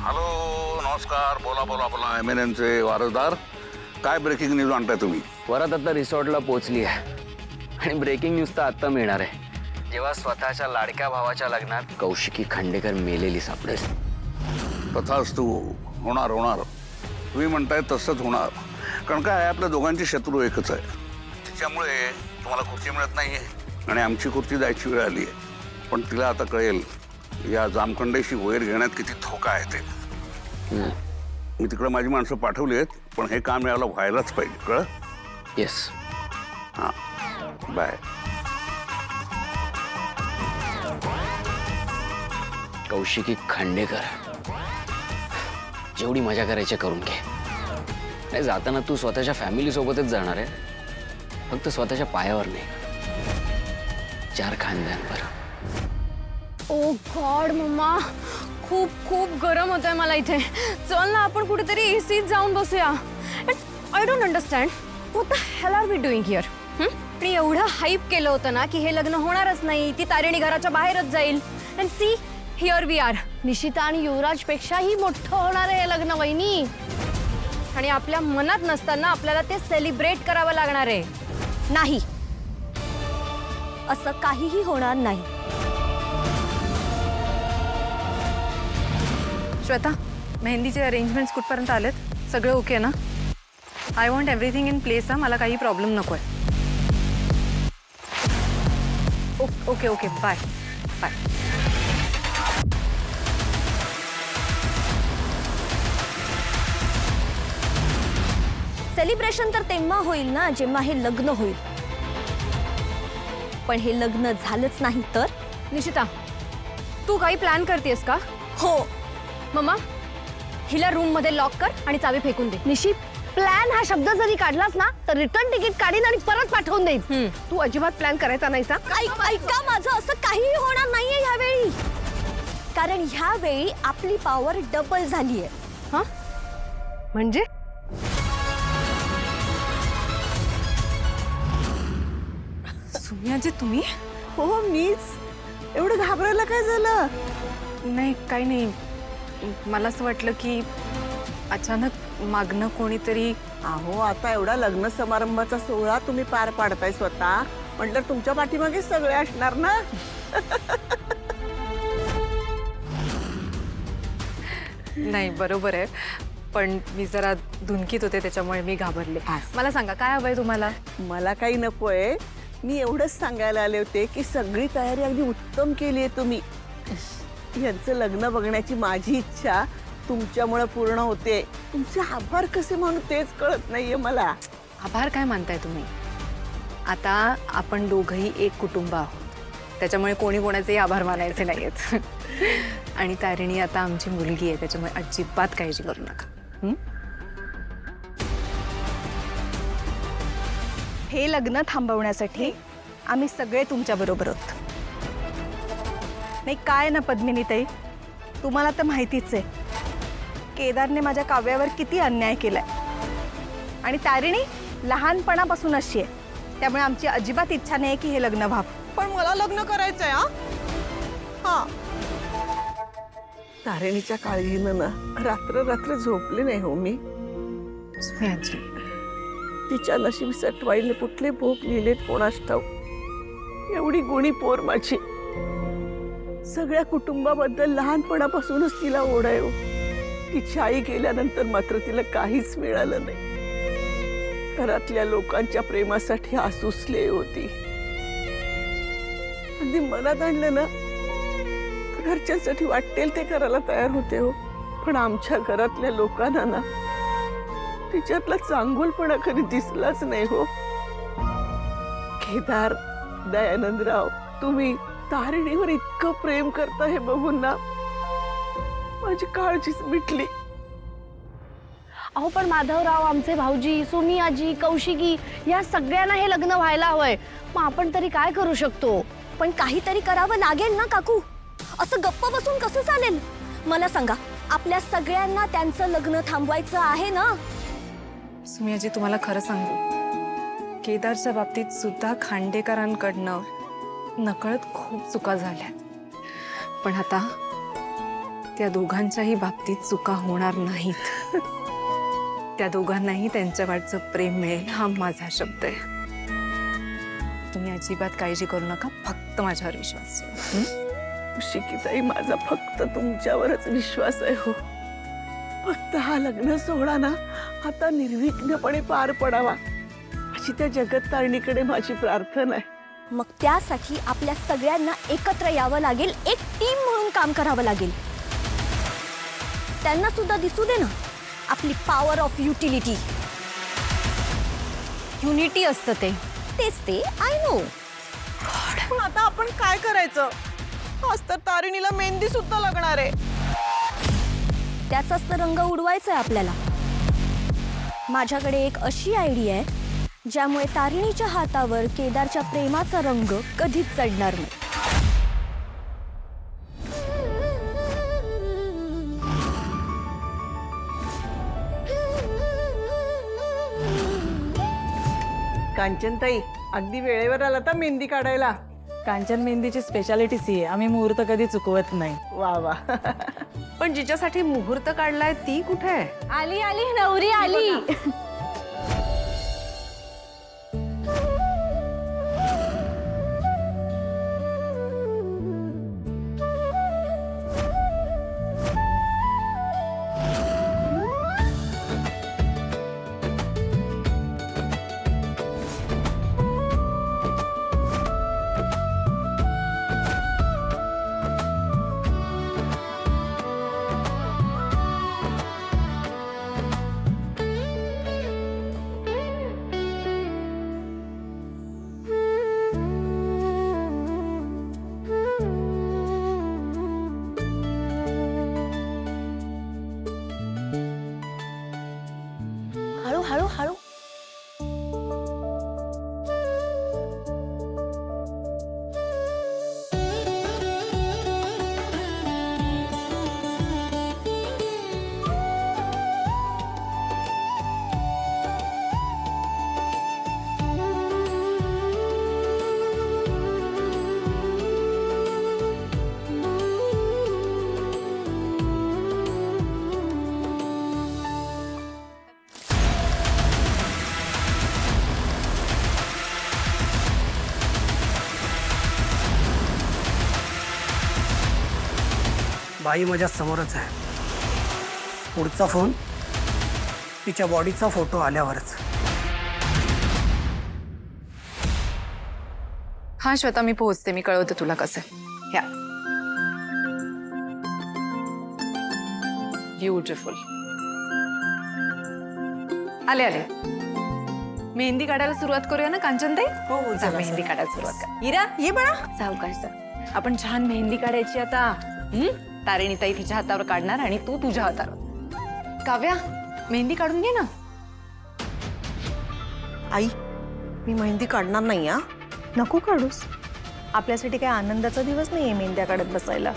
Hello नमस्कार. बोला बोला बोला. एमएनएनचे वारसदार. काय ब्रेकिंग न्यूज आणताय तुम्ही? वरात आता रिसॉर्टला पोहोचली आहे आणि ब्रेकिंग न्यूज तर आता मिळणार आहे, जेव्हा स्वतःच्या लाडक्या भावाच्या लग्नात कौशिकी खांडेकर मेलेली सापडेल. तथास्तु. होणार होणार. तुम्ही म्हणताय तसंच होणार. कारण काय आपल्या दोघांची शत्रू एकच आहे. तिच्यामुळे तुम्हाला खुर्ची मिळत नाहीये आणि आमची खुर्ची जायची वेळ आली आहे. पण तिला आता कळेल या जामखंडेशी वैर घेण्यात किती धोका आहे ते. मी तिकडे माझी माणसं पाठवली आहेत, पण हे काम याला व्हायलाच पाहिजे. कळ? येस. हां बाय. कौशिकी खांडेकर, जेवढी मजा करायची करून घे. नाही जाताना तू स्वतःच्या फॅमिली सोबतच जाणार आहे, फक्त स्वतःच्या पायावर नाही, 4 खानदानवर. ओ गॉड मम्मा, खूप खूप गरम होतंय मला इथे. चल ना आपण कुठेतरी एसीत जाऊन बसूया. I don't understand what the hell are we doing here. आणि एवढं हाईप केलं होतं ना की हे लग्न होणारच नाही, ती तारिणी घराच्या बाहेरच जाईल. And see here we are. Nishita आणि युवराज पेक्षाही मोठं होणार आहे हे लग्न वहिनी. आणि आपल्या मनात नसताना आपल्याला ते सेलिब्रेट करावं लागणार आहे. नाही, असं काहीही होणार नाही. श्वेता, मेहंदीचे अरेंजमेंट्स कुठपर्यंत आलेत? सगळं ओके ना? I want everything in place. मला काही प्रॉब्लेम नको आहे. Okay okay bye bye. Celebration तर तेव्हा होईल ना जेव्हा हे लग्न होईल. पण हे लग्न झालंच नाही तर? निशिता, तू काही प्लॅन करतेस का? हो. मम्मा, हिला रूम मध्ये लॉक कर आणि चावी फेकून दे. निशी, प्लॅन हा शब्द जरी काढलास ना तर रिटर्न तिकीट काढीन आणि परत पाठवून देईन. तू अजिबात प्लॅन करायचा नाही सा. ऐका माझं, असं काहीही होणार नाहीये ह्यावेळी. कारण ह्यावेळी आपली पॉवर डबल झालीये. हा? म्हणजे सुमियाजी तुम्ही? हो मीच. एवढं घाबरायला काय झालं? नाही काही नाही. मला असं वाटलं की अचानक मागणं कोणीतरी. अहो आता एवढा लग्न समारंभाचा सोहळा तुम्ही पार पाडताय स्वतः, म्हटलं तुमच्या पाठीमागे सगळे असणार ना. नाही बरोबर आहे, पण मी जरा धुनकीत होते त्याच्यामुळे मी घाबरले. मला सांगा काय हवंय तुम्हाला? मला काही नकोय. मी एवढंच सांगायला आले होते की सगळी तयारी अगदी उत्तम केली आहे तुम्ही. यांचं लग्न बघण्याची माझी इच्छा तुमच्यामुळे पूर्ण होते. तुमचे आभार कसे मानू तेच कळत नाहीये मला. आभार काय मानताय तुम्ही? आता आपण दोघंही एक कुटुंब आहोत, त्याच्यामुळे कोणी कोणाचेही आभार मानायचे नाहीयेत. आणि तारिणी आता आमची मुलगी आहे, त्याच्यामुळे अजिबात काळजी करू नका. हे लग्न थांबवण्यासाठी आम्ही सगळे तुमच्या बरोबर आहोत. नाही काय ना पद्मिनीताई, तुम्हाला तर माहितीच आहे केदारने माझ्या काव्यावर किती अन्याय केलाय. आणि तारिणी लहानपणापासून अशी आहे, त्यामुळे आमची अजिबात इच्छा नाही की हे लग्न व्हावं. पण मला लग्न करायचंय. हा, तारिणीच्या काळजीनं ना रात्र रात्र झोपले नाही हो मी. तिच्या नशीब सटवाईने कुठले भोग लिहिलेत कोणास ठाऊक. एवढी गुणी पोर माझी. सगळ्या कुटुंबाबद्दल लहानपणापासूनच तिला ओढ आहे. तिची आई गेल्यानंतर मात्र तिला काहीच मिळालं नाही. घरातल्या लोकांच्या प्रेमासाठी आसुसले होती. अगदी मनात आणलं ना घरच्यांसाठी वाटेल ते करायला तयार होते हो. पण आमच्या घरातल्या लोकांना ना तिच्यातला चांगुलपणा कधी दिसलाच नाही हो. केदार, दयानंदराव, तुम्ही तारिणीवर इतकं प्रेम करता हे बघून ना माझी काळजीच मिटली. अहो पण माधवराव, आमचे भाऊजी, सुमी आजी, कौशिकी या सगळ्यांना हे लग्न व्हायला हवंय. मग आपण तरी काय करू शकतो? पण काहीतरी करावं लागेल ना काकू. असं गप्प बसून कसं चालेल? मला सांगा, आपल्या सगळ्यांना त्यांचं लग्न थांबवायचं आहे ना? सुमियाजी तुम्हाला खरं सांगू, केदारच्या बाबतीत सुद्धा खांडेकरांकडनं नकळत खूप चुका झाल्या. पण आता त्या दोघांच्याही बाबतीत चुका होणार नाहीत. त्या दोघांनाही त्यांच्याकडचं प्रेम मिळेल हा माझा शब्द आहे. तुम्ही अजिबात काळजी करू नका, फक्त माझ्यावर विश्वास ठेवा. शिकीताई, माझा फक्त तुमच्यावरच विश्वास आहे हो. फक्त हा लग्न सोहळा ना आता निर्विघ्नपणे पार पडावा अशी त्या जगत्तारिणीकडे माझी प्रार्थना आहे. मग त्यासाठी आपल्या सगळ्यांना एकत्र यावं लागेल, एक टीम म्हणून काम करावं लागेल. त्यांना सुद्धा दिसू दे ना आपली पॉवर ऑफ युटिलिटी. युनिटी असतं ते. तेच ते, आय नो. पण आता आपण काय करायचं? आज तर तारिणीला मेहंदी सुद्धा लागणार आहे. त्याचाच तर रंग उडवायचा आहे आपल्याला. माझ्याकडे एक अशी आयडिया आहे ज्यामुळे तारिणीच्या हातावर केदारच्या प्रेमाचा रंग कधीच चढणार नाही. कांचनताई, अगदी वेळेवर आला तर मेहंदी काढायला. कांचन मेहंदीची स्पेशालिटीच ही आहे. आम्ही मुहूर्त कधी चुकवत नाही. वा वा. पण जिच्यासाठी मुहूर्त काढलाय ती कुठे आहे? आली आली, नवरी आली. हळू हळू हळू. बाई माझ्या समोरच आहे. पुढचा फोन तिच्या बॉडीचा फोटो आल्यावरच. हा श्वेता, मी पोहोचते. मी कळवते तुला कसं आहे. ह्या ब्युटिफुल. आले आले. मेहंदी काढायला सुरुवात करूया ना कांचनताई? हो, जा, मेहंदी काढायला सुरुवात कर. इरा, ये बाळा. सावकाश जा. आपण छान मेहंदी काढायची आता. तारिणीताई तिच्या हातावर काढणार आणि तू तुझ्या हातावर. काव्या, मेहंदी काढून घे ना. आई, मी मेहंदी काढणार नाही. हा, नको काढूस. आपल्यासाठी काय आनंदाचा दिवस नाहीये मेहंद्या काढत बसायला.